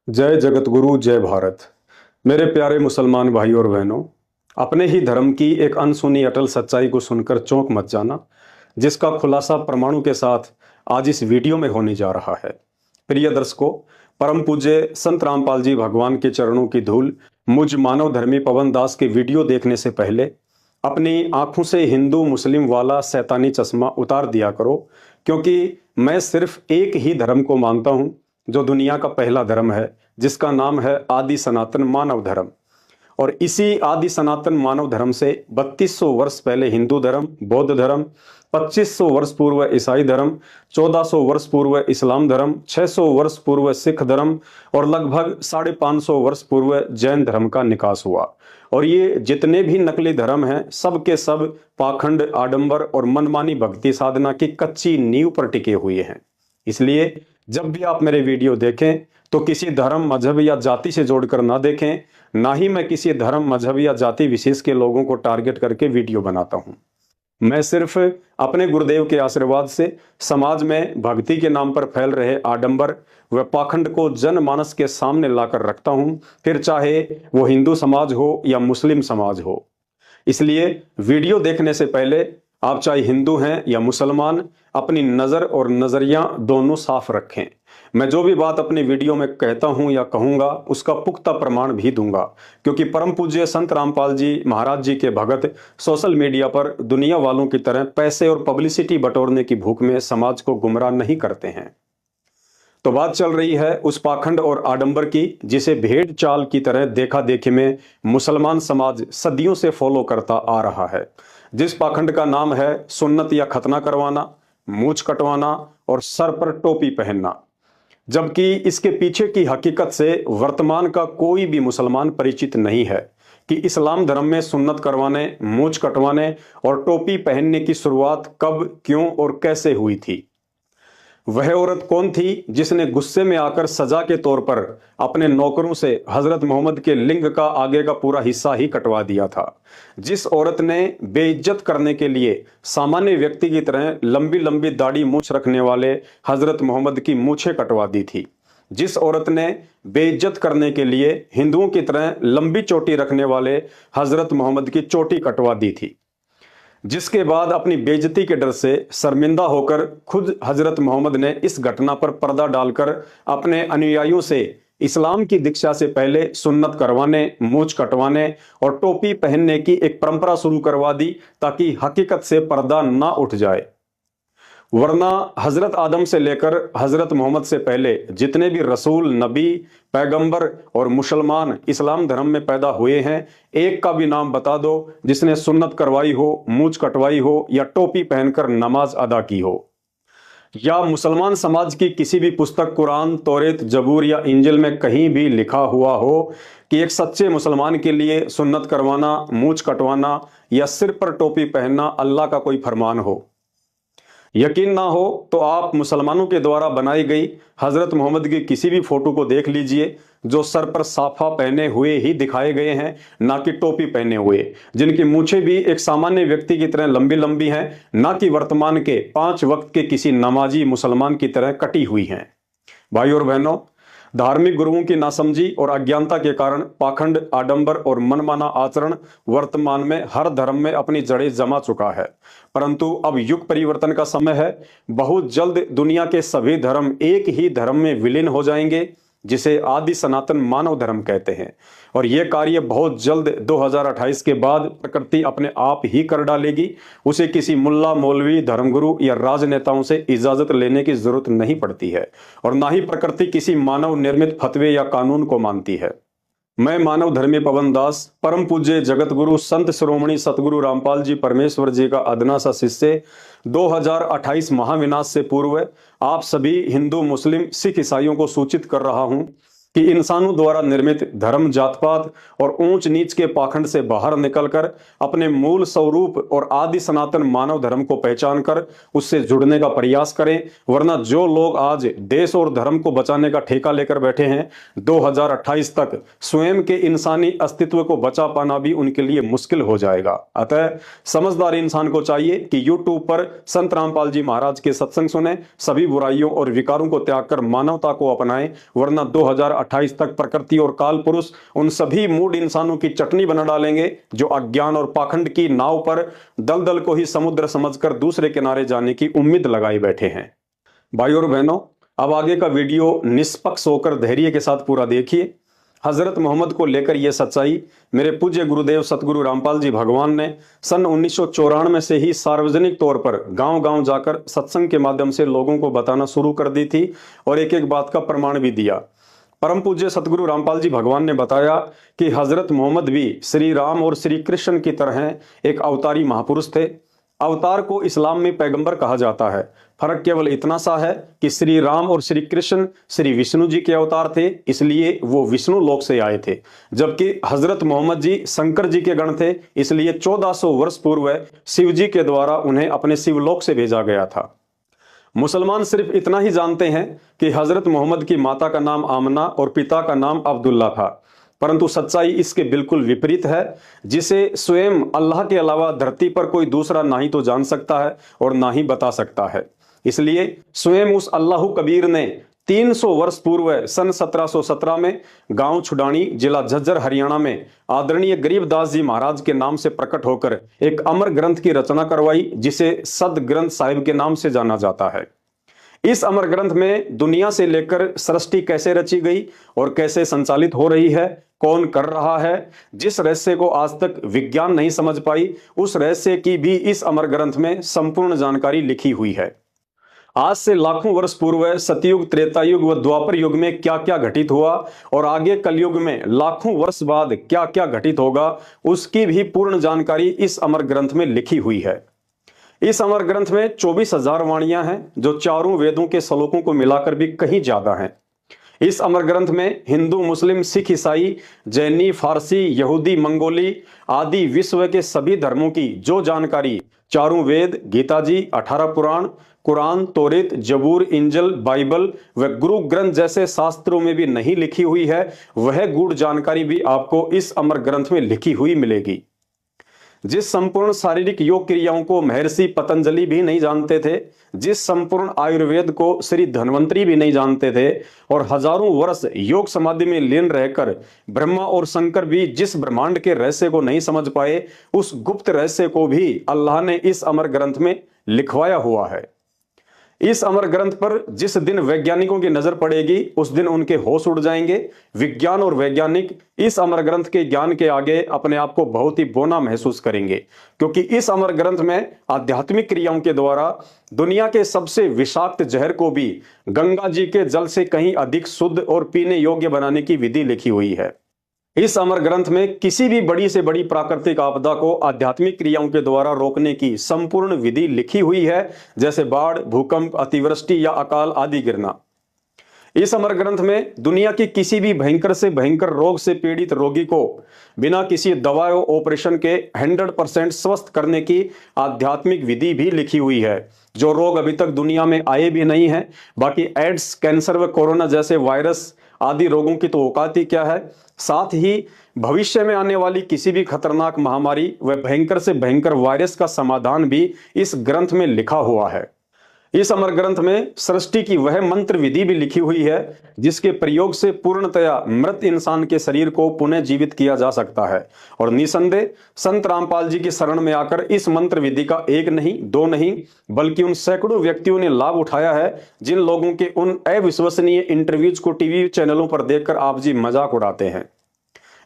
जय जगत गुरु जय भारत। मेरे प्यारे मुसलमान भाई और बहनों, अपने ही धर्म की एक अनसुनी अटल सच्चाई को सुनकर चौंक मत जाना, जिसका खुलासा परमाणु के साथ आज इस वीडियो में होने जा रहा है। प्रिय दर्शकों, परम पूज्य संत रामपाल जी भगवान के चरणों की धूल मुझ मानव धर्मी पवन दास के वीडियो देखने से पहले अपनी आंखों से हिंदू मुस्लिम वाला शैतानी चश्मा उतार दिया करो, क्योंकि मैं सिर्फ एक ही धर्म को मानता हूं जो दुनिया का पहला धर्म है, जिसका नाम है आदि सनातन मानव धर्म। और इसी आदि सनातन मानव धर्म से 3200 वर्ष पहले हिंदू धर्म, बौद्ध धर्म, 2500 वर्ष पूर्व ईसाई धर्म, 1400 वर्ष पूर्व इस्लाम धर्म, 600 वर्ष पूर्व सिख धर्म और लगभग 550 वर्ष पूर्व जैन धर्म का निकास हुआ। और ये जितने भी नकली धर्म हैं, सब के सब पाखंड, आडंबर और मनमानी भक्ति साधना की कच्ची नींव पर टिके हुए हैं। इसलिए जब भी आप मेरे वीडियो देखें तो किसी धर्म, मजहब या जाति से जोड़कर ना देखें। ना ही मैं किसी धर्म, मजहब या जाति विशेष के लोगों को टारगेट करके वीडियो बनाता हूं। मैं सिर्फ अपने गुरुदेव के आशीर्वाद से समाज में भक्ति के नाम पर फैल रहे आडंबर व पाखंड को जनमानस के सामने लाकर रखता हूं, फिर चाहे वो हिंदू समाज हो या मुस्लिम समाज हो। इसलिए वीडियो देखने से पहले आप चाहे हिंदू हैं या मुसलमान, अपनी नज़र और नज़रिया दोनों साफ रखें। मैं जो भी बात अपनी वीडियो में कहता हूं या कहूंगा, उसका पुख्ता प्रमाण भी दूंगा, क्योंकि परम पूज्य संत रामपाल जी महाराज जी के भगत सोशल मीडिया पर दुनिया वालों की तरह पैसे और पब्लिसिटी बटोरने की भूख में समाज को गुमराह नहीं करते हैं। तो बात चल रही है उस पाखंड और आडंबर की, जिसे भेड़ चाल की तरह देखा देखी में मुसलमान समाज सदियों से फॉलो करता आ रहा है। जिस पाखंड का नाम है सुन्नत या खतना करवाना, मूछ कटवाना और सर पर टोपी पहनना, जबकि इसके पीछे की हकीकत से वर्तमान का कोई भी मुसलमान परिचित नहीं है कि इस्लाम धर्म में सुन्नत करवाने, मूछ कटवाने और टोपी पहनने की शुरुआत कब, क्यों और कैसे हुई थी। वह औरत कौन थी जिसने गुस्से में आकर सजा के तौर पर अपने नौकरों से हजरत मोहम्मद के लिंग का आगे का पूरा हिस्सा ही कटवा दिया था। जिस औरत ने बेइज्जत करने के लिए सामान्य व्यक्ति की तरह लंबी लंबी दाढ़ी मूछ रखने वाले हजरत मोहम्मद की मूछें कटवा दी थी। जिस औरत ने बेइज्जत करने के लिए हिंदुओं की तरह लंबी चोटी रखने वाले हजरत मोहम्मद की चोटी कटवा दी थी। जिसके बाद अपनी बेइज्जती के डर से शर्मिंदा होकर खुद हजरत मोहम्मद ने इस घटना पर पर्दा डालकर अपने अनुयायियों से इस्लाम की दीक्षा से पहले सुन्नत करवाने, मूछ कटवाने और टोपी पहनने की एक परंपरा शुरू करवा दी, ताकि हकीकत से पर्दा ना उठ जाए। वरना हजरत आदम से लेकर हजरत मोहम्मद से पहले जितने भी रसूल, नबी, पैगंबर और मुसलमान इस्लाम धर्म में पैदा हुए हैं, एक का भी नाम बता दो जिसने सुन्नत करवाई हो, मूछ कटवाई हो या टोपी पहनकर नमाज अदा की हो। या मुसलमान समाज की किसी भी पुस्तक, कुरान, तौरेत, जबूर या इंजिल में कहीं भी लिखा हुआ हो कि एक सच्चे मुसलमान के लिए सुन्नत करवाना, मूछ कटवाना या सिर पर टोपी पहनना अल्लाह का कोई फरमान हो। यकीन ना हो तो आप मुसलमानों के द्वारा बनाई गई हजरत मोहम्मद की किसी भी फोटो को देख लीजिए, जो सर पर साफा पहने हुए ही दिखाए गए हैं, ना कि टोपी पहने हुए, जिनकी मूछें भी एक सामान्य व्यक्ति की तरह लंबी लंबी हैं, ना कि वर्तमान के 5 वक्त के किसी नमाजी मुसलमान की तरह कटी हुई हैं। भाई और बहनों, धार्मिक गुरुओं की नासमझी और अज्ञानता के कारण पाखंड, आडंबर और मनमाना आचरण वर्तमान में हर धर्म में अपनी जड़ें जमा चुका है। परंतु अब युग परिवर्तन का समय है। बहुत जल्द दुनिया के सभी धर्म एक ही धर्म में विलीन हो जाएंगे, जिसे आदि सनातन मानव धर्म कहते हैं। और यह कार्य बहुत जल्द 2028 के बाद प्रकृति अपने आप ही कर डालेगी। उसे किसी मुल्ला, मौलवी, धर्मगुरु या राजनेताओं से इजाजत लेने की जरूरत नहीं पड़ती है, और ना ही प्रकृति किसी मानव निर्मित फतवे या कानून को मानती है। मैं मानव धर्मी पवन दास, परम पूज्य जगत गुरु संत शिरोमणि सतगुरु रामपाल जी परमेश्वर जी का अदना सा शिष्य, 2028 महाविनाश से पूर्व आप सभी हिंदू, मुस्लिम, सिख, ईसाइयों को सूचित कर रहा हूं कि इंसानों द्वारा निर्मित धर्म, जात पात और ऊंच नीच के पाखंड से बाहर निकलकर अपने मूल स्वरूप और आदि सनातन मानव धर्म को पहचान कर उससे जुड़ने का प्रयास करें। वरना जो लोग आज देश और धर्म को बचाने का ठेका लेकर बैठे हैं, 2028 तक स्वयं के इंसानी अस्तित्व को बचा पाना भी उनके लिए मुश्किल हो जाएगा। अतः समझदार इंसान को चाहिए कि यूट्यूब पर संत रामपाल जी महाराज के सत्संग सुने, सभी बुराइयों और विकारों को त्याग कर मानवता को अपनाएं, वरना 2028 2028 तक प्रकृति और काल पुरुष उन सभी मूड इंसानों की चटनी बना डालेंगे जो अज्ञान और पाखंड की नाव पर दलदल को ही समुद्र समझकर दूसरे किनारे जाने की उम्मीद लगाए बैठे हैं। भाई और बहनों, अब आगे का वीडियो निष्पक्ष होकर धैर्य के साथ पूरा देखिए। हजरत मोहम्मद को लेकर यह सच्चाई मेरे पूज्य गुरुदेव सतगुरु रामपाल जी भगवान ने सन 1994 से ही सार्वजनिक तौर पर गांव-गांव जाकर सत्संग के माध्यम से लोगों को बताना शुरू कर दी थी और एक एक बात का प्रमाण भी दिया। परम पूज्य सतगुरु रामपाल जी भगवान ने बताया कि हजरत मोहम्मद भी श्री राम और श्री कृष्ण की तरह एक अवतारी महापुरुष थे। अवतार को इस्लाम में पैगंबर कहा जाता है। फर्क केवल इतना सा है कि श्री राम और श्री कृष्ण श्री विष्णु जी के अवतार थे, इसलिए वो विष्णु लोक से आए थे, जबकि हजरत मोहम्मद जी शंकर जी के गण थे, इसलिए 1400 वर्ष पूर्व शिव जी के द्वारा उन्हें अपने शिवलोक से भेजा गया था। मुसलमान सिर्फ इतना ही जानते हैं कि हजरत मोहम्मद की माता का नाम आमना और पिता का नाम अब्दुल्ला था, परंतु सच्चाई इसके बिल्कुल विपरीत है, जिसे स्वयं अल्लाह के अलावा धरती पर कोई दूसरा ना ही तो जान सकता है और ना ही बता सकता है। इसलिए स्वयं उस अल्लाह कबीर ने 300 वर्ष पूर्व सन 1717 में गांव छुडानी जिला झज्जर हरियाणा में आदरणीय गरीबदास जी महाराज के नाम से प्रकट होकर एक अमर ग्रंथ की रचना करवाई, जिसे सद ग्रंथ साहिब के नाम से जाना जाता है। इस अमर ग्रंथ में दुनिया से लेकर सृष्टि कैसे रची गई और कैसे संचालित हो रही है, कौन कर रहा है, जिस रहस्य को आज तक विज्ञान नहीं समझ पाई, उस रहस्य की भी इस अमर ग्रंथ में संपूर्ण जानकारी लिखी हुई है। आज से लाखों वर्ष पूर्व सतयुग, त्रेता युग व द्वापर युग में क्या क्या घटित हुआ और आगे कलयुग में लाखों वर्ष बाद क्या क्या घटित होगा, उसकी भी पूर्ण जानकारी इस अमर ग्रंथ में लिखी हुई है। इस अमर ग्रंथ में 24,000 वाणियां हैं, जो चारों वेदों के श्लोकों को मिलाकर भी कहीं ज्यादा हैं। इस अमर ग्रंथ में हिंदू, मुस्लिम, सिख, ईसाई, जैनी, फारसी, यहूदी, मंगोली आदि विश्व के सभी धर्मों की जो जानकारी चारों वेद, गीता जी, 18 पुराण, कुरान, तौरेत, जबूर, इंजल, बाइबल व गुरु ग्रंथ जैसे शास्त्रों में भी नहीं लिखी हुई है, वह गूढ़ जानकारी भी आपको इस अमर ग्रंथ में लिखी हुई मिलेगी। जिस संपूर्ण शारीरिक योग क्रियाओं को महर्षि पतंजलि भी नहीं जानते थे, जिस संपूर्ण आयुर्वेद को श्री धन्वंतरी भी नहीं जानते थे और हजारों वर्ष योग समाधि में लीन रहकर ब्रह्मा और शंकर भी जिस ब्रह्मांड के रहस्य को नहीं समझ पाए, उस गुप्त रहस्य को भी अल्लाह ने इस अमर ग्रंथ में लिखवाया हुआ है। इस अमर ग्रंथ पर जिस दिन वैज्ञानिकों की नजर पड़ेगी, उस दिन उनके होश उड़ जाएंगे। विज्ञान और वैज्ञानिक इस अमर ग्रंथ के ज्ञान के आगे अपने आप को बहुत ही बौना महसूस करेंगे, क्योंकि इस अमर ग्रंथ में आध्यात्मिक क्रियाओं के द्वारा दुनिया के सबसे विषाक्त जहर को भी गंगा जी के जल से कहीं अधिक शुद्ध और पीने योग्य बनाने की विधि लिखी हुई है। इस अमर ग्रंथ में किसी भी बड़ी से बड़ी प्राकृतिक आपदा को आध्यात्मिक क्रियाओं के द्वारा रोकने की संपूर्ण विधि लिखी हुई है, जैसे बाढ़, भूकंप, अतिवृष्टि या अकाल आदि गिरना। इस अमर ग्रंथ में दुनिया की किसी भी भयंकर से भयंकर रोग से पीड़ित रोगी को बिना किसी दवा और ऑपरेशन के 100% स्वस्थ करने की आध्यात्मिक विधि भी लिखी हुई है, जो रोग अभी तक दुनिया में आए भी नहीं है। बाकी एड्स, कैंसर व कोरोना जैसे वायरस आदि रोगों की तो औकात ही क्या है। साथ ही भविष्य में आने वाली किसी भी खतरनाक महामारी व भयंकर से भयंकर वायरस का समाधान भी इस ग्रंथ में लिखा हुआ है। इस अमर ग्रंथ में सृष्टि की वह मंत्र विधि भी लिखी हुई है, जिसके प्रयोग से पूर्णतया मृत इंसान के शरीर को पुनः जीवित किया जा सकता है। और निसंदेह संत रामपाल जी की शरण में आकर इस मंत्र विधि का एक नहीं, दो नहीं, बल्कि उन सैकड़ों व्यक्तियों ने लाभ उठाया है, जिन लोगों के उन अविश्वसनीय इंटरव्यूज को टीवी चैनलों पर देखकर आप जी मजाक उड़ाते हैं।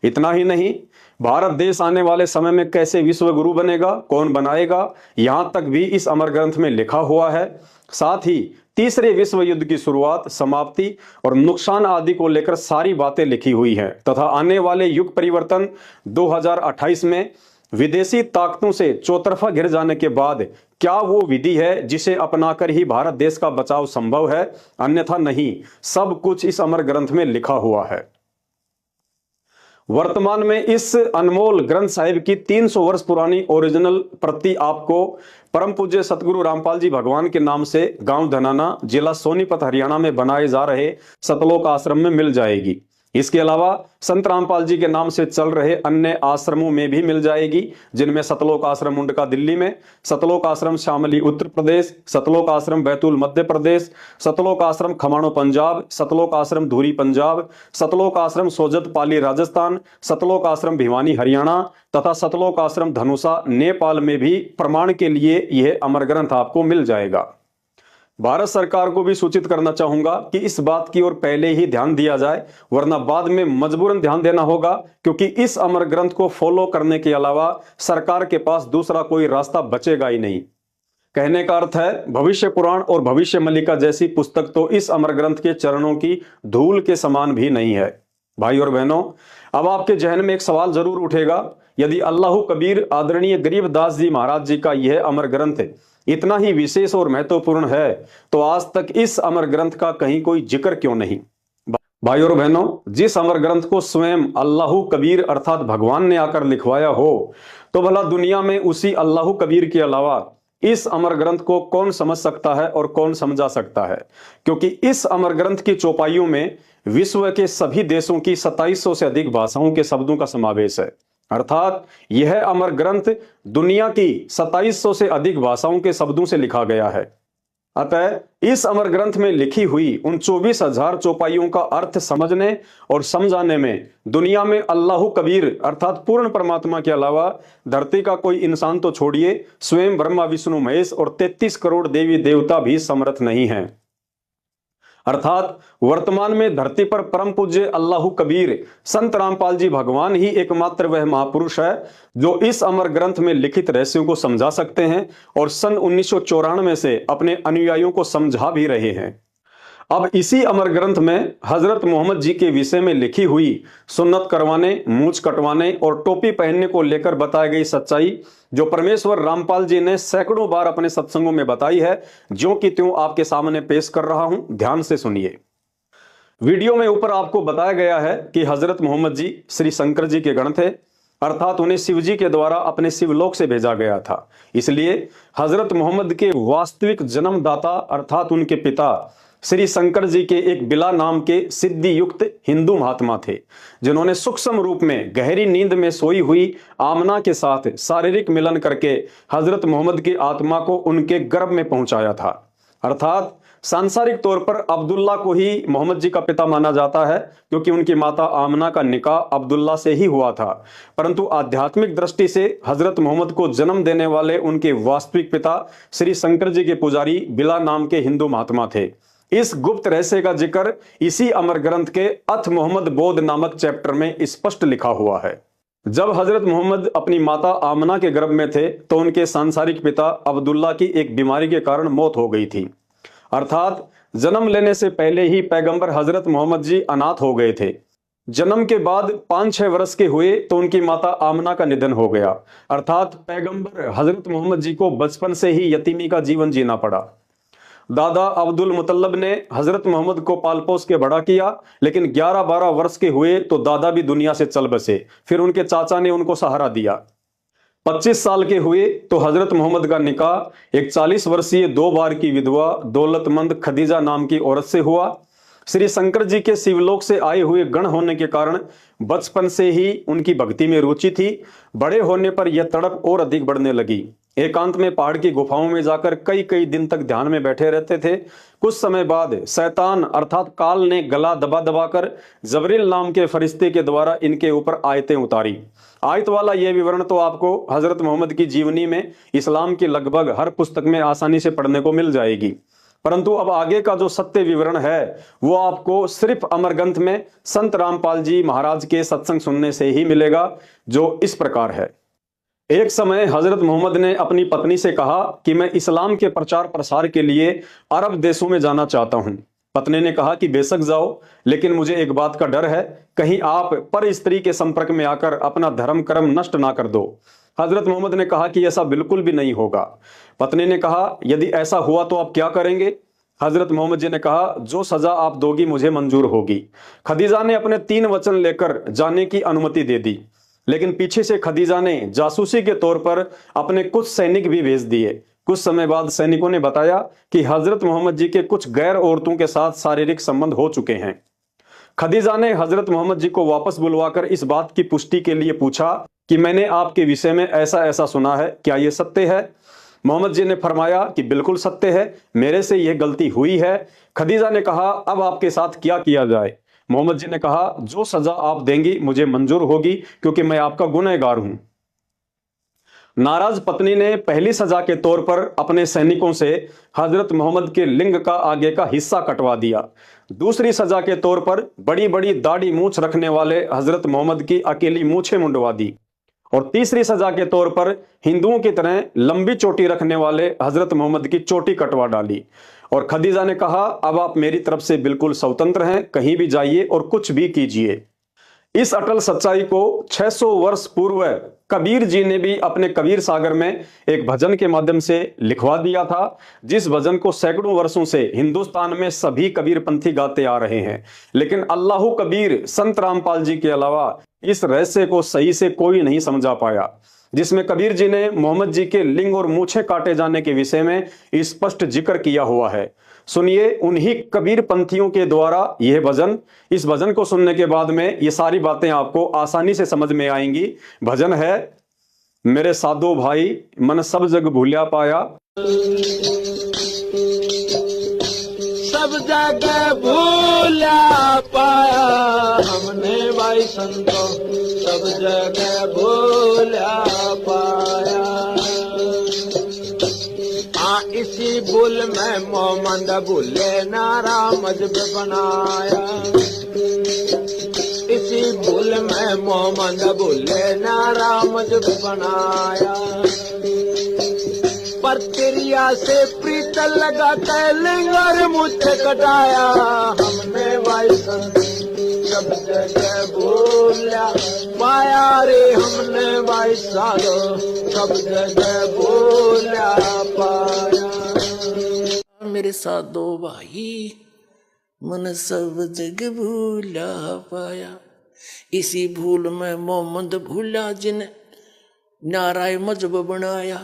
इतना ही नहीं, भारत देश आने वाले समय में कैसे विश्व गुरु बनेगा, कौन बनाएगा, यहां तक भी इस अमर ग्रंथ में लिखा हुआ है। साथ ही तीसरे विश्व युद्ध की शुरुआत, समाप्ति और नुकसान आदि को लेकर सारी बातें लिखी हुई हैं, तथा आने वाले युग परिवर्तन 2028 में विदेशी ताकतों से चौतरफा घिर जाने के बाद क्या वो विधि है जिसे अपनाकर ही भारत देश का बचाव संभव है, अन्यथा नहीं। सब कुछ इस अमर ग्रंथ में लिखा हुआ है। वर्तमान में इस अनमोल ग्रंथ साहिब की 300 वर्ष पुरानी ओरिजिनल प्रति आपको परम पूज्य सतगुरु रामपाल जी भगवान के नाम से गांव धनाना, जिला सोनीपत, हरियाणा में बनाए जा रहे सतलोक आश्रम में मिल जाएगी। इसके अलावा संत रामपाल जी के नाम से चल रहे अन्य आश्रमों में भी मिल जाएगी, जिनमें सतलोक आश्रम मुंडका दिल्ली में, सतलोक आश्रम शामली उत्तर प्रदेश, सतलोक आश्रम बैतूल मध्य प्रदेश, सतलोक आश्रम खमाणो पंजाब, सतलोक आश्रम धुरी पंजाब, सतलोक आश्रम सोजत पाली राजस्थान, सतलोक आश्रम भिवानी हरियाणा तथा सतलोक आश्रम धनुषा नेपाल में भी प्रमाण के लिए यह अमर ग्रंथ आपको मिल जाएगा। भारत सरकार को भी सूचित करना चाहूंगा कि इस बात की ओर पहले ही ध्यान दिया जाए, वरना बाद में मजबूरन ध्यान देना होगा, क्योंकि इस अमर ग्रंथ को फॉलो करने के अलावा सरकार के पास दूसरा कोई रास्ता बचेगा ही नहीं। कहने का अर्थ है, भविष्य पुराण और भविष्य मल्लिका जैसी पुस्तक तो इस अमर ग्रंथ के चरणों की धूल के समान भी नहीं है। भाई और बहनों, अब आपके जहन में एक सवाल जरूर उठेगा, यदि अल्लाह कबीर आदरणीय गरीबदास जी महाराज जी का यह अमर ग्रंथ इतना ही विशेष और महत्वपूर्ण है, तो आज तक इस अमर ग्रंथ का कहीं कोई जिक्र क्यों नहीं। भाई और बहनों, जिस अमर ग्रंथ को स्वयं अल्लाह कबीर अर्थात भगवान ने आकर लिखवाया हो, तो भला दुनिया में उसी अल्लाह कबीर के अलावा इस अमर ग्रंथ को कौन समझ सकता है और कौन समझा सकता है, क्योंकि इस अमर ग्रंथ की चौपाइयों में विश्व के सभी देशों की 2700 से अधिक भाषाओं के शब्दों का समावेश है। अर्थात यह अमर ग्रंथ दुनिया की 2700 से अधिक भाषाओं के शब्दों से लिखा गया है। अतः इस अमर ग्रंथ में लिखी हुई उन 24,000 चौपाइयों का अर्थ समझने और समझाने में दुनिया में अल्लाह कबीर अर्थात पूर्ण परमात्मा के अलावा धरती का कोई इंसान तो छोड़िए, स्वयं ब्रह्मा विष्णु महेश और 33 करोड़ देवी देवता भी समर्थ नहीं हैं। अर्थात वर्तमान में धरती पर परम पूज्य अल्लाह कबीर संत रामपाल जी भगवान ही एकमात्र वह महापुरुष है जो इस अमर ग्रंथ में लिखित रहस्यों को समझा सकते हैं और सन 1994 से अपने अनुयायियों को समझा भी रहे हैं। अब इसी अमर ग्रंथ में हजरत मोहम्मद जी के विषय में लिखी हुई सुन्नत करवाने, मूछ कटवाने और टोपी पहनने को लेकर बताई गई सच्चाई, जो परमेश्वर रामपाल जी ने सैकड़ों बार अपने सत्संगों में बताई है, ज्यों की त्यों आपके सामने पेश कर रहा हूं, ध्यान से सुनिए। वीडियो में ऊपर आपको बताया गया है कि हजरत मोहम्मद जी श्री शंकर जी के गण थे, अर्थात उन्हें शिव जी के द्वारा अपने शिवलोक से भेजा गया था। इसलिए हजरत मोहम्मद के वास्तविक जन्मदाता अर्थात उनके पिता श्री शंकर जी के एक बिला नाम के सिद्धि युक्त हिंदू महात्मा थे, जिन्होंने सूक्ष्म रूप में गहरी नींद में सोई हुई आमना के साथ शारीरिक मिलन करके हजरत मोहम्मद की आत्मा को उनके गर्भ में पहुंचाया था। अर्थात सांसारिक तौर पर अब्दुल्ला को ही मोहम्मद जी का पिता माना जाता है, क्योंकि उनकी माता आमना का निकाह अब्दुल्ला से ही हुआ था, परंतु आध्यात्मिक दृष्टि से हजरत मोहम्मद को जन्म देने वाले उनके वास्तविक पिता श्री शंकर जी के पुजारी बिला नाम के हिंदू महात्मा थे। इस गुप्त रहस्य का जिक्र इसी अमर ग्रंथ के अथ मोहम्मद बोध नामक चैप्टर में स्पष्ट लिखा हुआ है। जब हजरत मोहम्मद अपनी माता आमना के गर्भ में थे तो उनके सांसारिक पिता अब्दुल्ला की एक बीमारी के कारण मौत हो गई थी। अर्थात जन्म लेने से पहले ही पैगंबर हजरत मोहम्मद जी अनाथ हो गए थे। जन्म के बाद 5-6 वर्ष के हुए तो उनकी माता आमना का निधन हो गया। अर्थात पैगंबर हजरत मोहम्मद जी को बचपन से ही यतीमी का जीवन जीना पड़ा। दादा अब्दुल मुतल्लब ने हजरत मोहम्मद को पाल पोस के बड़ा किया, लेकिन 11-12 वर्ष के हुए तो दादा भी दुनिया से चल बसे। फिर उनके चाचा ने उनको सहारा दिया। 25 साल के हुए तो हजरत मोहम्मद का निकाह एक 40 वर्षीय 2 बार की विधवा दौलतमंद खदीजा नाम की औरत से हुआ। श्री शंकर जी के शिवलोक से आए हुए गण होने के कारण बचपन से ही उनकी भक्ति में रुचि थी। बड़े होने पर यह तड़प और अधिक बढ़ने लगी। एकांत में पहाड़ की गुफाओं में जाकर कई कई दिन तक ध्यान में बैठे रहते थे। कुछ समय बाद शैतान अर्थात काल ने गला दबा दबाकर जबरील नाम के फरिश्ते के द्वारा इनके ऊपर आयतें उतारी। आयत वाला यह विवरण तो आपको हजरत मोहम्मद की जीवनी में इस्लाम की लगभग हर पुस्तक में आसानी से पढ़ने को मिल जाएगी, परंतु अब आगे का जो सत्य विवरण है वो आपको सिर्फ अमर ग्रंथ में संत रामपाल जी महाराज के सत्संग सुनने से ही मिलेगा, जो इस प्रकार है। एक समय हजरत मोहम्मद ने अपनी पत्नी से कहा कि मैं इस्लाम के प्रचार प्रसार के लिए अरब देशों में जाना चाहता हूं। पत्नी ने कहा कि बेशक जाओ, लेकिन मुझे एक बात का डर है, कहीं आप पर स्त्री के संपर्क में आकर अपना धर्म कर्म नष्ट ना कर दो। हजरत मोहम्मद ने कहा कि ऐसा बिल्कुल भी नहीं होगा। पत्नी ने कहा, यदि ऐसा हुआ तो आप क्या करेंगे? हजरत मोहम्मद जी ने कहा, जो सजा आप दोगी मुझे मंजूर होगी। खदीजा ने अपने 3 वचन लेकर जाने की अनुमति दे दी, लेकिन पीछे से खदीजा ने जासूसी के तौर पर अपने कुछ सैनिक भी भेज दिए। कुछ समय बाद सैनिकों ने बताया कि हजरत मोहम्मद जी के कुछ गैर औरतों के साथ शारीरिक संबंध हो चुके हैं। खदीजा ने हजरत मोहम्मद जी को वापस बुलवाकर इस बात की पुष्टि के लिए पूछा कि मैंने आपके विषय में ऐसा ऐसा सुना है, क्या यह सत्य है? मोहम्मद जी ने फरमाया कि बिल्कुल सत्य है, मेरे से यह गलती हुई है। खदीजा ने कहा, अब आपके साथ क्या किया जाए? मोहम्मद जी ने कहा, जो सजा आप देंगी मुझे मंजूर होगी, क्योंकि मैं आपका गुनहगार हूं। नाराज पत्नी ने पहली सजा के तौर पर अपने सैनिकों से हजरत मोहम्मद के लिंग का आगे का हिस्सा कटवा दिया। दूसरी सजा के तौर पर बड़ी बड़ी दाढ़ी मूछ रखने वाले हजरत मोहम्मद की अकेली मूछें मुंडवा दी। और तीसरी सजा के तौर पर हिंदुओं की तरह लंबी चोटी रखने वाले हजरत मोहम्मद की चोटी कटवा डाली। और खदीजा ने कहा, अब आप मेरी तरफ से बिल्कुल स्वतंत्र हैं, कहीं भी जाइए और कुछ भी कीजिए। इस अटल सच्चाई को 600 वर्ष पूर्व कबीर जी ने भी अपने कबीर सागर में एक भजन के माध्यम से लिखवा दिया था, जिस भजन को सैकड़ों वर्षों से हिंदुस्तान में सभी कबीरपंथी गाते आ रहे हैं। लेकिन अल्लाह कबीर संत रामपाल जी के अलावा इस रहस्य को सही से कोई नहीं समझा पाया, जिसमें कबीर जी ने मोहम्मद जी के लिंग और मूछें काटे जाने के विषय में स्पष्ट जिक्र किया हुआ है। सुनिए उन्हीं कबीर पंथियों के द्वारा यह भजन। इस भजन को सुनने के बाद में ये सारी बातें आपको आसानी से समझ में आएंगी। भजन है, मेरे साधो भाई मन सब जग भूलिया पाया, सब जगह भूलिया पाया हमने भाई संतो, सब जगह भूलिया पाया। इसी भूल में मोहम्मद भूले नारा मजहब बनाया, इसी भूल में मोहम्मद भूले नारा मजहब बनाया। पर तिरिया से प्रीत लगा के लिंगर मुझे कटाया हमने भाई संत, सब जगह भूलिया पाया रे हमने भाई सालो, सब जगह भूलिया पाया। मेरे साधो भाई मन सब जगह भूलिया पाया, इसी भूल में मोहम्मद भूला जिन नाराय मजहब बनाया,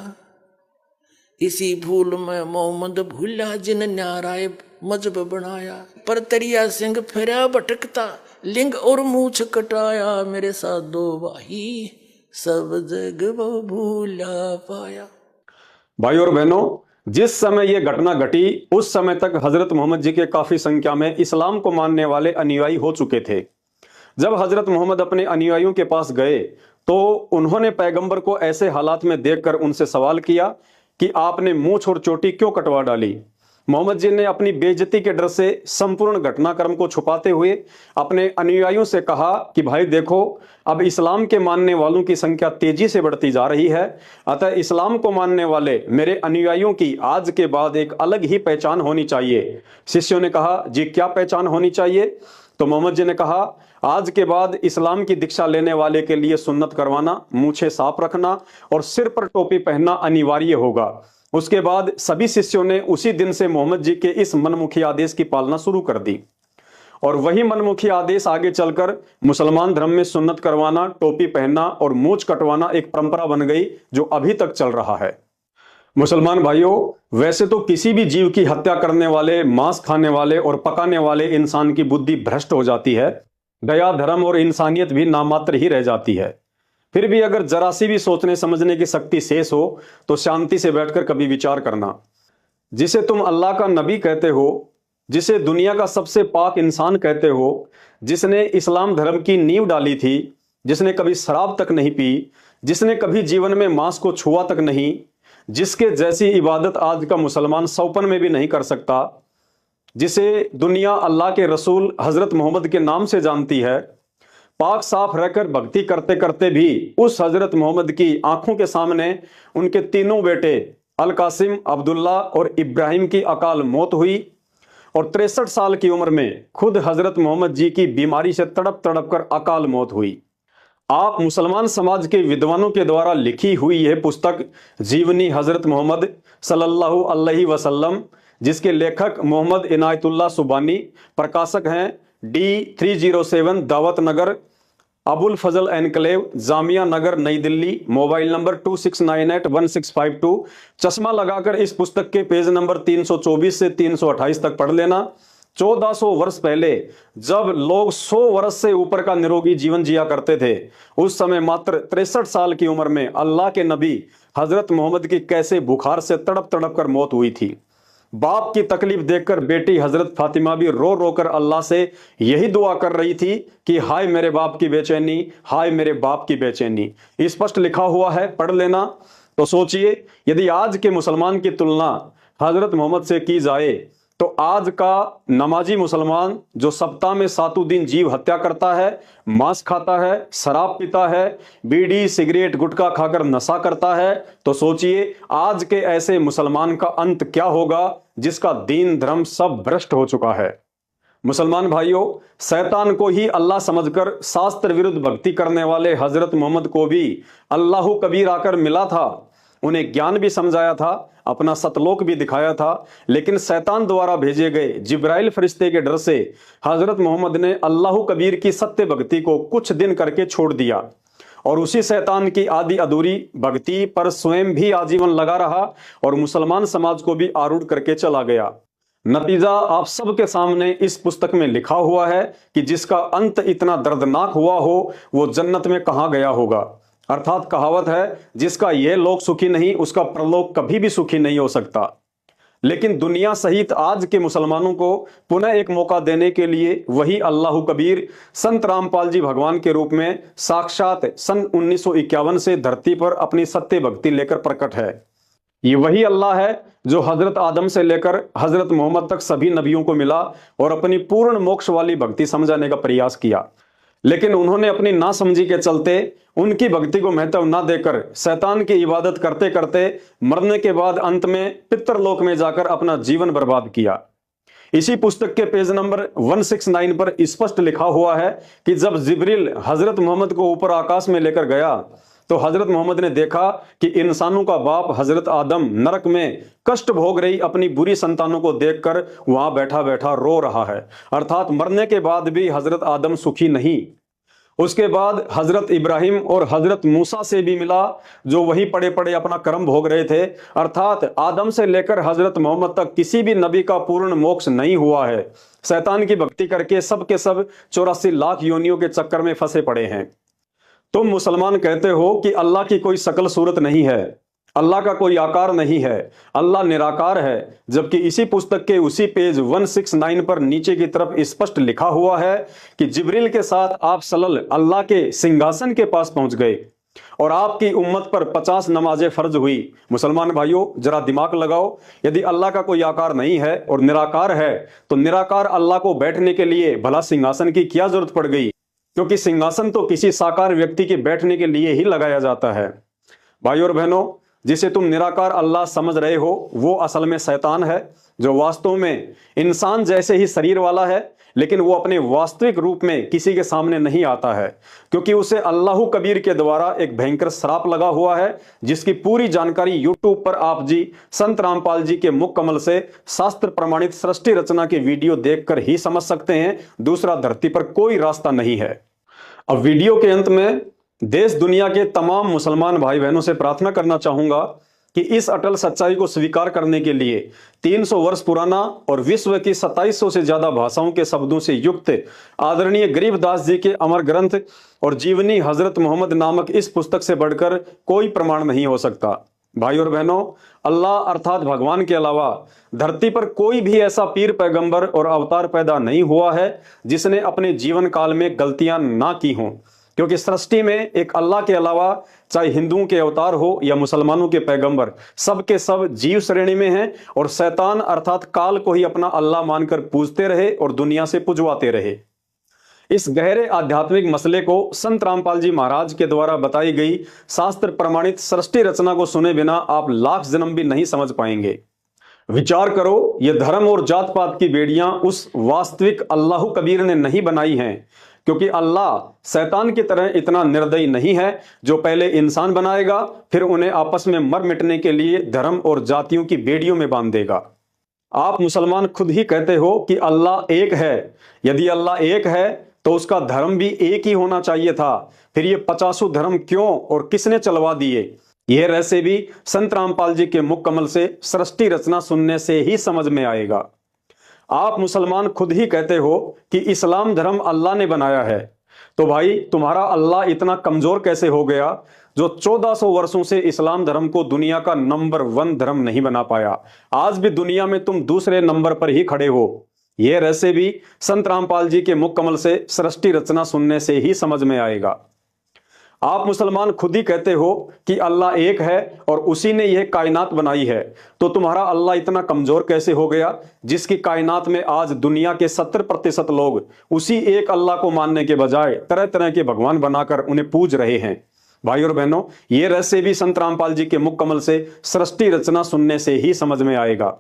इसी भूल में मोहम्मद भूला जिन नाराय मजहब बनाया। पर तरिया सिंह फिरा भटकता लिंग और मूछ कटाया, मेरे साधो भाई सब जगह भूला पाया। भाई और बहनों, जिस समय यह घटना घटी उस समय तक हजरत मोहम्मद जी के काफी संख्या में इस्लाम को मानने वाले अनुयायी हो चुके थे। जब हजरत मोहम्मद अपने अनुयायियों के पास गए तो उन्होंने पैगंबर को ऐसे हालात में देखकर उनसे सवाल किया कि आपने मूछ और चोटी क्यों कटवा डाली? मोहम्मद जी ने अपनी बेइज्जती के डर से संपूर्ण घटनाक्रम को छुपाते हुए अपने अनुयायियों से कहा कि भाई देखो, अब इस्लाम के मानने वालों की संख्या तेजी से बढ़ती जा रही है, अतः इस्लाम को मानने वाले मेरे अनुयायियों की आज के बाद एक अलग ही पहचान होनी चाहिए। शिष्यों ने कहा, जी क्या पहचान होनी चाहिए? तो मोहम्मद जी ने कहा, आज के बाद इस्लाम की दीक्षा लेने वाले के लिए सुन्नत करवाना, मूछें साफ रखना और सिर पर टोपी पहनना अनिवार्य होगा। उसके बाद सभी शिष्यों ने उसी दिन से मोहम्मद जी के इस मनमुखी आदेश की पालना शुरू कर दी और वही मनमुखी आदेश आगे चलकर मुसलमान धर्म में सुन्नत करवाना, टोपी पहनना और मूछ कटवाना एक परंपरा बन गई जो अभी तक चल रहा है। मुसलमान भाइयों, वैसे तो किसी भी जीव की हत्या करने वाले, मांस खाने वाले और पकाने वाले इंसान की बुद्धि भ्रष्ट हो जाती है, दया, धर्म और इंसानियत भी नामात्र ही रह जाती है। फिर भी अगर जरा सी भी सोचने समझने की शक्ति शेष हो तो शांति से बैठकर कभी विचार करना। जिसे तुम अल्लाह का नबी कहते हो, जिसे दुनिया का सबसे पाक इंसान कहते हो, जिसने इस्लाम धर्म की नींव डाली थी, जिसने कभी शराब तक नहीं पी, जिसने कभी जीवन में मांस को छुआ तक नहीं, जिसके जैसी इबादत आज का मुसलमान सौपन में भी नहीं कर सकता, जिसे दुनिया अल्लाह के रसूल हजरत मोहम्मद के नाम से जानती है, पाक साफ रहकर भक्ति करते करते भी उस हजरत मोहम्मद की आंखों के सामने उनके तीनों बेटे अल कासिम, अब्दुल्ला और इब्राहिम की अकाल मौत हुई और 63 साल की उम्र में खुद हजरत मोहम्मद जी की बीमारी से तड़प तड़प कर अकाल मौत हुई। आप मुसलमान समाज के विद्वानों के द्वारा लिखी हुई यह पुस्तक जीवनी हजरत मोहम्मद सल्लल्लाहु अलैहि वसल्लम, जिसके लेखक मोहम्मद इनायतुल्लाह सुबानी, प्रकाशक हैं D307 दावत नगर, अबुल फजल एनक्लेव, जामिया नगर, नई दिल्ली। Mobile number 26981652। चश्मा लगाकर इस पुस्तक के पेज नंबर 324 से 328 तक पढ़ लेना। 1400 वर्ष पहले जब लोग 100 वर्ष से ऊपर का निरोगी जीवन जिया करते थे, उस समय मात्र 63 साल की उम्र में अल्लाह के नबी हजरत मोहम्मद की कैसे बुखार से तड़प तड़प कर मौत हुई थी। बाप की तकलीफ देखकर बेटी हजरत फातिमा भी रो रो कर अल्लाह से यही दुआ कर रही थी कि हाय मेरे बाप की बेचैनी, हाय मेरे बाप की बेचैनी। स्पष्ट लिखा हुआ है, पढ़ लेना। तो सोचिए, यदि आज के मुसलमान की तुलना हजरत मोहम्मद से की जाए तो आज का नमाजी मुसलमान जो सप्ताह में 7 दिन जीव हत्या करता है, मांस खाता है, शराब पीता है, बीड़ी सिगरेट गुटखा खाकर नशा करता है, तो सोचिए आज के ऐसे मुसलमान का अंत क्या होगा जिसका दीन धर्म सब भ्रष्ट हो चुका है। मुसलमान भाइयों, शैतान को ही अल्लाह समझकर शास्त्र विरुद्ध भक्ति करने वाले हजरत मोहम्मद को भी अल्लाह कबीर आकर मिला था, उन्हें ज्ञान भी समझाया था, अपना सतलोक भी दिखाया था, लेकिन शैतान द्वारा भेजे गए जिब्राइल फरिश्ते के डर से हजरत मोहम्मद ने अल्लाह कबीर की सत्य भक्ति को कुछ दिन करके छोड़ दिया और उसी शैतान की आधी अधूरी भक्ति पर स्वयं भी आजीवन लगा रहा और मुसलमान समाज को भी आरूढ़ करके चला गया। नतीजा आप सबके सामने इस पुस्तक में लिखा हुआ है कि जिसका अंत इतना दर्दनाक हुआ हो वो जन्नत में कहां गया होगा। अर्थात कहावत है, जिसका यह लोक सुखी नहीं उसका परलोक कभी भी सुखी नहीं हो सकता। लेकिन दुनिया सहित आज के मुसलमानों को पुनः एक मौका देने के लिए वही अल्लाह कबीर संत रामपाल जी भगवान के रूप में साक्षात सन 1951 से धरती पर अपनी सत्य भक्ति लेकर प्रकट है। ये वही अल्लाह है जो हजरत आदम से लेकर हजरत मोहम्मद तक सभी नबियों को मिला और अपनी पूर्ण मोक्ष वाली भक्ति समझाने का प्रयास किया, लेकिन उन्होंने अपनी नासमझी के चलते उनकी भक्ति को महत्व न देकर शैतान की इबादत करते करते मरने के बाद अंत में पितरलोक में जाकर अपना जीवन बर्बाद किया। इसी पुस्तक के पेज नंबर 169 पर स्पष्ट लिखा हुआ है कि जब जिब्रील हजरत मोहम्मद को ऊपर आकाश में लेकर गया तो हजरत मोहम्मद ने देखा कि इंसानों का बाप हजरत आदम नरक में कष्ट भोग रही अपनी बुरी संतानों को देखकर वहां बैठा बैठा रो रहा है। अर्थात मरने के बाद भी हजरत आदम सुखी नहीं। उसके बाद हजरत इब्राहिम और हजरत मूसा से भी मिला जो वही पड़े पड़े अपना कर्म भोग रहे थे। अर्थात आदम से लेकर हजरत मोहम्मद तक किसी भी नबी का पूर्ण मोक्ष नहीं हुआ है। शैतान की भक्ति करके सब के सब 84 लाख योनियों के चक्कर में फंसे पड़े हैं। तुम मुसलमान कहते हो कि अल्लाह की कोई शकल सूरत नहीं है, अल्लाह का कोई आकार नहीं है, अल्लाह निराकार है, जबकि इसी पुस्तक के उसी पेज 169 पर नीचे की तरफ स्पष्ट लिखा हुआ है कि जिब्रील के साथ आप सल्लल अल्लाह के सिंहासन के पास पहुंच गए और आपकी उम्मत पर 50 नमाजें फर्ज हुई। मुसलमान भाइयों, जरा दिमाग लगाओ, यदि अल्लाह का कोई आकार नहीं है और निराकार है तो निराकार अल्लाह को बैठने के लिए भला सिंहासन की क्या जरूरत पड़ गई? क्योंकि सिंहासन तो किसी साकार व्यक्ति के बैठने के लिए ही लगाया जाता है। भाइयों और बहनों, जिसे तुम निराकार अल्लाह समझ रहे हो वो असल में शैतान है, जो वास्तव में इंसान जैसे ही शरीर वाला है, लेकिन वो अपने वास्तविक रूप में किसी के सामने नहीं आता है, क्योंकि उसे अल्लाह कबीर के द्वारा एक भयंकर श्राप लगा हुआ है, जिसकी पूरी जानकारी यूट्यूब पर आप जी संत रामपाल जी के मुख कमल से शास्त्र प्रमाणित सृष्टि रचना के वीडियो देखकर ही समझ सकते हैं। दूसरा धरती पर कोई रास्ता नहीं है। अब वीडियो के अंत में देश दुनिया के तमाम मुसलमान भाई बहनों से प्रार्थना करना चाहूंगा कि इस अटल सच्चाई को स्वीकार करने के लिए 300 वर्ष पुराना और विश्व की 2700 से ज्यादा भाषाओं के शब्दों से युक्त आदरणीय गरीबदास जी के अमर ग्रंथ और जीवनी हजरत मोहम्मद नामक इस पुस्तक से बढ़कर कोई प्रमाण नहीं हो सकता। भाई और बहनों, अल्लाह अर्थात भगवान के अलावा धरती पर कोई भी ऐसा पीर पैगंबर और अवतार पैदा नहीं हुआ है जिसने अपने जीवन काल में गलतियां ना की हों, क्योंकि सृष्टि में एक अल्लाह के अलावा चाहे हिंदुओं के अवतार हो या मुसलमानों के पैगंबर, सब के सब जीव श्रेणी में हैं और शैतान अर्थात काल को ही अपना अल्लाह मानकर पूजते रहे और दुनिया से पुजवाते रहे। इस गहरे आध्यात्मिक मसले को संत रामपाल जी महाराज के द्वारा बताई गई शास्त्र प्रमाणित सृष्टि रचना को सुने बिना आप लाख जन्म भी नहीं समझ पाएंगे। विचार करो, ये धर्म और जात पात की बेड़ियां उस वास्तविक अल्लाह कबीर ने नहीं बनाई हैं, क्योंकि अल्लाह शैतान की तरह इतना निर्दयी नहीं है जो पहले इंसान बनाएगा फिर उन्हें आपस में मर मिटने के लिए धर्म और जातियों की बेड़ियों में बांध देगा। आप मुसलमान खुद ही कहते हो कि अल्लाह एक है। यदि अल्लाह एक है तो उसका धर्म भी एक ही होना चाहिए था, फिर ये 50 धर्म क्यों और किसने चलवा दिए? यह रहस्य भी संत रामपाल जी के मुख कमल से सृष्टि रचना सुनने से ही समझ में आएगा। आप मुसलमान खुद ही कहते हो कि इस्लाम धर्म अल्लाह ने बनाया है, तो भाई तुम्हारा अल्लाह इतना कमजोर कैसे हो गया जो 1400 वर्षों से इस्लाम धर्म को दुनिया का नंबर 1 धर्म नहीं बना पाया। आज भी दुनिया में तुम दूसरे नंबर पर ही खड़े हो। यह रहस्य भी संत रामपाल जी के मुख कमल से सृष्टि रचना सुनने से ही समझ में आएगा। आप मुसलमान खुद ही कहते हो कि अल्लाह एक है और उसी ने यह कायनात बनाई है, तो तुम्हारा अल्लाह इतना कमजोर कैसे हो गया जिसकी कायनात में आज दुनिया के 70% लोग उसी एक अल्लाह को मानने के बजाय तरह तरह के भगवान बनाकर उन्हें पूज रहे हैं। भाई और बहनों, ये रहस्य भी संत रामपाल जी के मुख कमल से सृष्टि रचना सुनने से ही समझ में आएगा।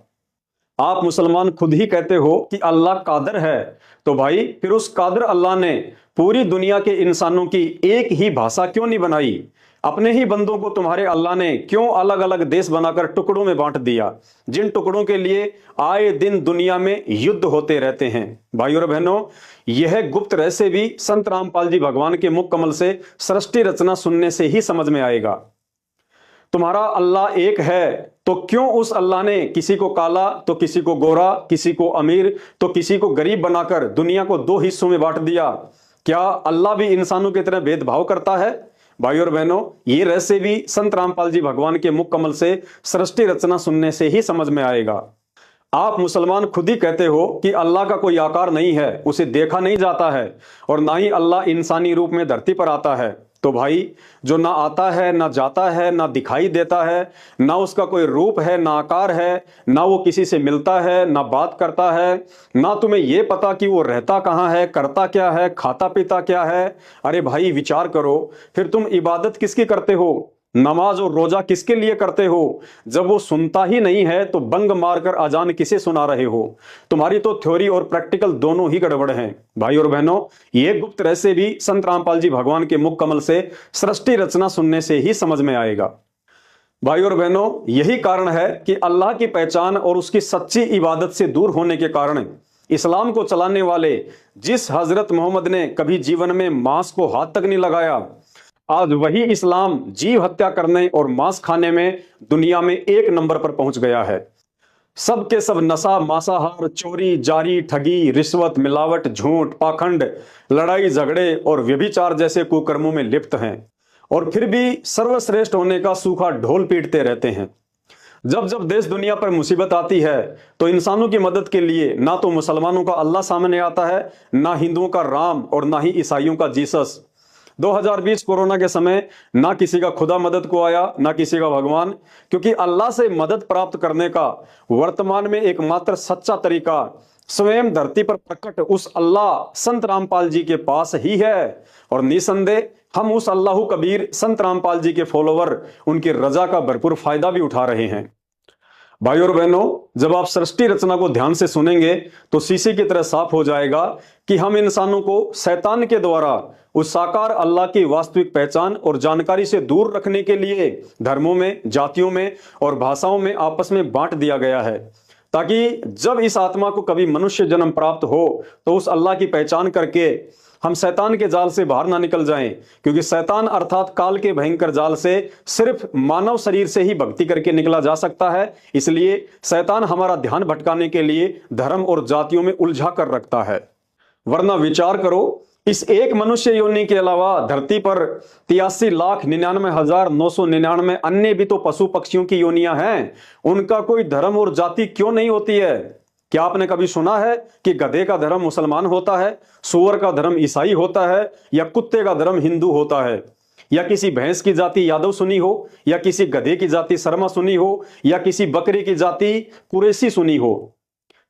आप मुसलमान खुद ही कहते हो कि अल्लाह कादर है, तो भाई फिर उस कादर अल्लाह ने पूरी दुनिया के इंसानों की एक ही भाषा क्यों नहीं बनाई? अपने ही बंदों को तुम्हारे अल्लाह ने क्यों अलग अलग देश बनाकर टुकड़ों में बांट दिया, जिन टुकड़ों के लिए आए दिन दुनिया में युद्ध होते रहते हैं? भाई और बहनों, यह गुप्त रहस्य भी संत रामपाल जी भगवान के मुख कमल से सृष्टि रचना सुनने से ही समझ में आएगा। तुम्हारा अल्लाह एक है, तो क्यों उस अल्लाह ने किसी को काला तो किसी को गोरा, किसी को अमीर तो किसी को गरीब बनाकर दुनिया को 2 हिस्सों में बांट दिया? क्या अल्लाह भी इंसानों की तरह भेदभाव करता है? भाई और बहनों, ये रहस्य भी संत रामपाल जी भगवान के मुख कमल से सृष्टि रचना सुनने से ही समझ में आएगा। आप मुसलमान खुद ही कहते हो कि अल्लाह का कोई आकार नहीं है, उसे देखा नहीं जाता है और ना ही अल्लाह इंसानी रूप में धरती पर आता है। तो भाई, जो ना आता है, ना जाता है, ना दिखाई देता है, ना उसका कोई रूप है, ना आकार है, ना वो किसी से मिलता है, ना बात करता है, ना तुम्हें ये पता कि वो रहता कहाँ है, करता क्या है, खाता पीता क्या है। अरे भाई, विचार करो, फिर तुम इबादत किसकी करते हो? नमाज और रोजा किसके लिए करते हो? जब वो सुनता ही नहीं है तो बंग मारकर अजान किसे सुना रहे हो? तुम्हारी तो थ्योरी और प्रैक्टिकल दोनों ही गड़बड़ हैं। भाई और बहनों, ये गुप्त रहस्य भी संत रामपाल जी भगवान के मुख कमल से सृष्टि रचना सुनने से ही समझ में आएगा। भाई और बहनों, यही कारण है कि अल्लाह की पहचान और उसकी सच्ची इबादत से दूर होने के कारण इस्लाम को चलाने वाले जिस हजरत मोहम्मद ने कभी जीवन में मांस को हाथ तक नहीं लगाया, आज वही इस्लाम जीव हत्या करने और मांस खाने में दुनिया में 1 नंबर पर पहुंच गया है। सब के सब नशा, मांसाहार, चोरी, जारी, ठगी, रिश्वत, मिलावट, झूठ, पाखंड, लड़ाई झगड़े और व्यभिचार जैसे कुकर्मों में लिप्त हैं और फिर भी सर्वश्रेष्ठ होने का सूखा ढोल पीटते रहते हैं। जब जब देश दुनिया पर मुसीबत आती है तो इंसानों की मदद के लिए ना तो मुसलमानों का अल्लाह सामने आता है, ना हिंदुओं का राम और ना ही ईसाइयों का जीसस। 2020 कोरोना के समय ना किसी का खुदा मदद को आया, ना किसी का भगवान, क्योंकि अल्लाह से मदद प्राप्त करने का वर्तमान में एकमात्र सच्चा तरीका स्वयं धरती पर प्रकट उस अल्लाह संत रामपाल जी के पास ही है। और निसंदेह हम उस अल्लाह कबीर संत रामपाल जी के फॉलोवर उनकी रजा का भरपूर फायदा भी उठा रहे हैं। भाई और बहनों, जब आप सृष्टि रचना को ध्यान से सुनेंगे तो शीशे की तरह साफ हो जाएगा कि हम इंसानों को शैतान के द्वारा उस साकार अल्लाह की वास्तविक पहचान और जानकारी से दूर रखने के लिए धर्मों में, जातियों में और भाषाओं में आपस में बांट दिया गया है, ताकि जब इस आत्मा को कभी मनुष्य जन्म प्राप्त हो तो उस अल्लाह की पहचान करके हम शैतान के जाल से बाहर ना निकल जाएं। क्योंकि शैतान अर्थात काल के भयंकर जाल से सिर्फ मानव शरीर से ही भक्ति करके निकला जा सकता है। इसलिए शैतान हमारा ध्यान भटकाने के लिए धर्म और जातियों में उलझा कर रखता है। वरना विचार करो, इस एक मनुष्य योनि के अलावा धरती पर 83,99,999 अन्य भी तो पशु पक्षियों की योनियां हैं। उनका कोई धर्म और जाति क्यों नहीं होती है? क्या आपने कभी सुना है कि गधे का धर्म मुसलमान होता है, सूअर का धर्म ईसाई होता है, या कुत्ते का धर्म हिंदू होता है, या किसी भैंस की जाति यादव सुनी हो, या किसी गधे की जाति शर्मा सुनी हो, या किसी बकरी की जाति कुरैशी सुनी हो?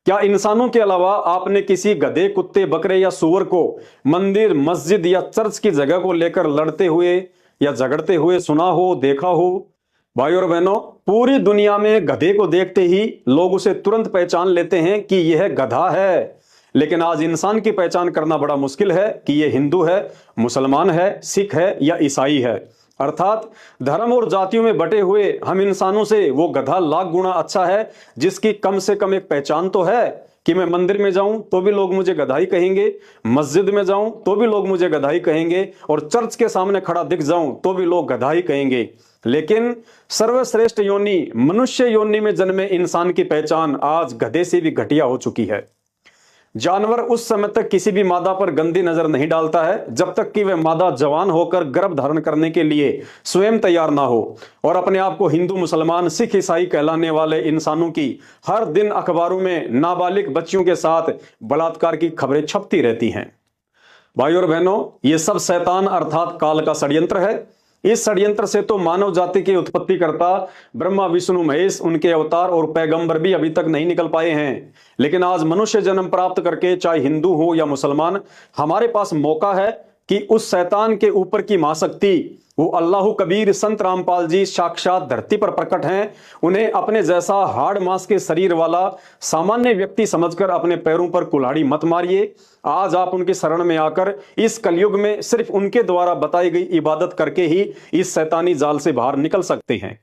क्या इंसानों के अलावा आपने किसी गधे, कुत्ते, बकरे या सूअर को मंदिर, मस्जिद या चर्च की जगह को लेकर लड़ते हुए या झगड़ते हुए सुना हो, देखा हो? भाई और बहनों, पूरी दुनिया में गधे को देखते ही लोग उसे तुरंत पहचान लेते हैं कि यह गधा है। लेकिन आज इंसान की पहचान करना बड़ा मुश्किल है कि यह हिंदू है, मुसलमान है, सिख है या ईसाई है। अर्थात धर्म और जातियों में बटे हुए हम इंसानों से वो गधा लाख गुना अच्छा है जिसकी कम से कम एक पहचान तो है कि मैं मंदिर में जाऊं तो भी लोग मुझे गधाई कहेंगे, मस्जिद में जाऊं तो भी लोग मुझे गधाई कहेंगे, और चर्च के सामने खड़ा दिख जाऊं तो भी लोग गधाई कहेंगे। लेकिन सर्वश्रेष्ठ योनि, मनुष्य योनि में जन्मे इंसान की पहचान आज गधे से भी घटिया हो चुकी है। जानवर उस समय तक किसी भी मादा पर गंदी नजर नहीं डालता है जब तक कि वह मादा जवान होकर गर्भ धारण करने के लिए स्वयं तैयार ना हो। और अपने आप को हिंदू, मुसलमान, सिख, ईसाई कहलाने वाले इंसानों की हर दिन अखबारों में नाबालिग बच्चियों के साथ बलात्कार की खबरें छपती रहती हैं। भाई और बहनों, यह सब शैतान अर्थात काल का षड्यंत्र है। इस षड्यंत्र से तो मानव जाति के उत्पत्तिकर्ता ब्रह्मा, विष्णु, महेश, उनके अवतार और पैगंबर भी अभी तक नहीं निकल पाए हैं। लेकिन आज मनुष्य जन्म प्राप्त करके, चाहे हिंदू हो या मुसलमान, हमारे पास मौका है कि उस शैतान के ऊपर की महाशक्ति वो अल्लाह कबीर संत रामपाल जी साक्षात धरती पर प्रकट हैं। उन्हें अपने जैसा हाड़ मांस के शरीर वाला सामान्य व्यक्ति समझकर अपने पैरों पर कुल्हाड़ी मत मारिए। आज आप उनकी शरण में आकर इस कलयुग में सिर्फ उनके द्वारा बताई गई इबादत करके ही इस शैतानी जाल से बाहर निकल सकते हैं।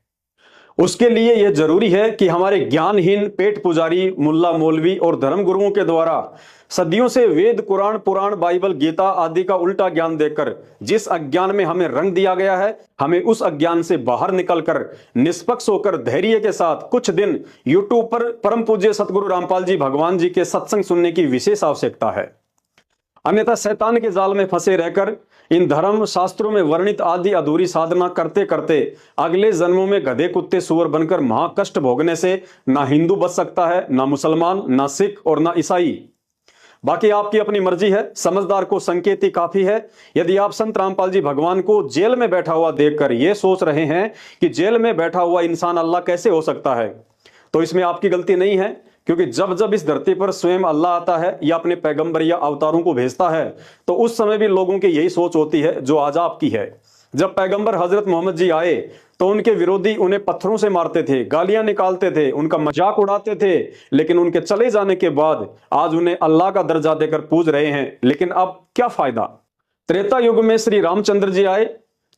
उसके लिए यह जरूरी है कि हमारे ज्ञानहीन पेट पुजारी, मुल्ला, मौलवी और धर्म गुरुओं के द्वारा सदियों से वेद, कुरान, पुराण, बाइबल, गीता आदि का उल्टा ज्ञान देकर जिस अज्ञान में हमें रंग दिया गया है, हमें उस अज्ञान से बाहर निकलकर निष्पक्ष होकर धैर्य के साथ कुछ दिन यूट्यूब पर परम पूज्य सतगुरु रामपाल जी भगवान जी के सत्संग सुनने की विशेष आवश्यकता है। अन्यथा शैतान के जाल में फंसे रहकर इन धर्म शास्त्रों में वर्णित आदि अधूरी साधना करते करते अगले जन्मों में गधे, कुत्ते, सुअर बनकर महाकष्ट भोगने से ना हिंदू बच सकता है, ना मुसलमान, ना सिख और ना ईसाई। बाकी आपकी अपनी मर्जी है। समझदार को संकेत ही काफी है। यदि आप संत रामपाल जी भगवान को जेल में बैठा हुआ देखकर यह सोच रहे हैं कि जेल में बैठा हुआ इंसान अल्लाह कैसे हो सकता है, तो इसमें आपकी गलती नहीं है। क्योंकि जब जब इस धरती पर स्वयं अल्लाह आता है या अपने पैगंबर या अवतारों को भेजता है, तो उस समय भी लोगों की यही सोच होती है जो आज आपकी है। जब पैगंबर हजरत मोहम्मद जी आए तो उनके विरोधी उन्हें पत्थरों से मारते थे, गालियां निकालते थे, उनका मजाक उड़ाते थे। लेकिन उनके चले जाने के बाद आज उन्हें अल्लाह का दर्जा देकर पूज रहे हैं। लेकिन अब क्या फायदा? त्रेता युग में श्री रामचंद्र जी आए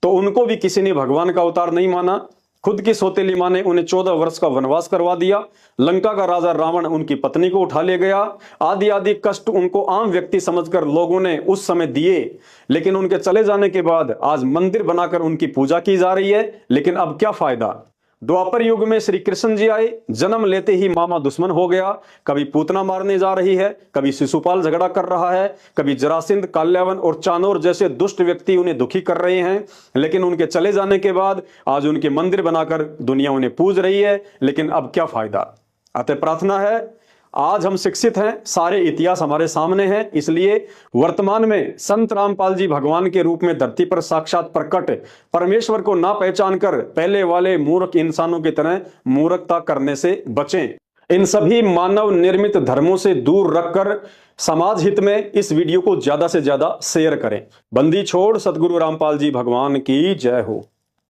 तो उनको भी किसी ने भगवान का अवतार नहीं माना। खुद की सौतेली मां ने उन्हें 14 वर्ष का वनवास करवा दिया। लंका का राजा रावण उनकी पत्नी को उठा ले गया। आदि आदि कष्ट उनको आम व्यक्ति समझकर लोगों ने उस समय दिए। लेकिन उनके चले जाने के बाद आज मंदिर बनाकर उनकी पूजा की जा रही है। लेकिन अब क्या फायदा? द्वापर युग में श्री कृष्ण जी आए, जन्म लेते ही मामा दुश्मन हो गया। कभी पूतना मारने जा रही है, कभी शिशुपाल झगड़ा कर रहा है, कभी जरासिंध, काल्यावन और चानोर जैसे दुष्ट व्यक्ति उन्हें दुखी कर रहे हैं। लेकिन उनके चले जाने के बाद आज उनके मंदिर बनाकर दुनिया उन्हें पूज रही है। लेकिन अब क्या फायदा? अतः प्रार्थना है, आज हम शिक्षित हैं, सारे इतिहास हमारे सामने हैं, इसलिए वर्तमान में संत रामपाल जी भगवान के रूप में धरती पर साक्षात प्रकट परमेश्वर को ना पहचान कर पहले वाले मूर्ख इंसानों की तरह मूर्खता करने से बचें। इन सभी मानव निर्मित धर्मों से दूर रखकर समाज हित में इस वीडियो को ज्यादा से ज्यादा शेयर करें। बंदी छोड़ सतगुरु रामपाल जी भगवान की जय हो।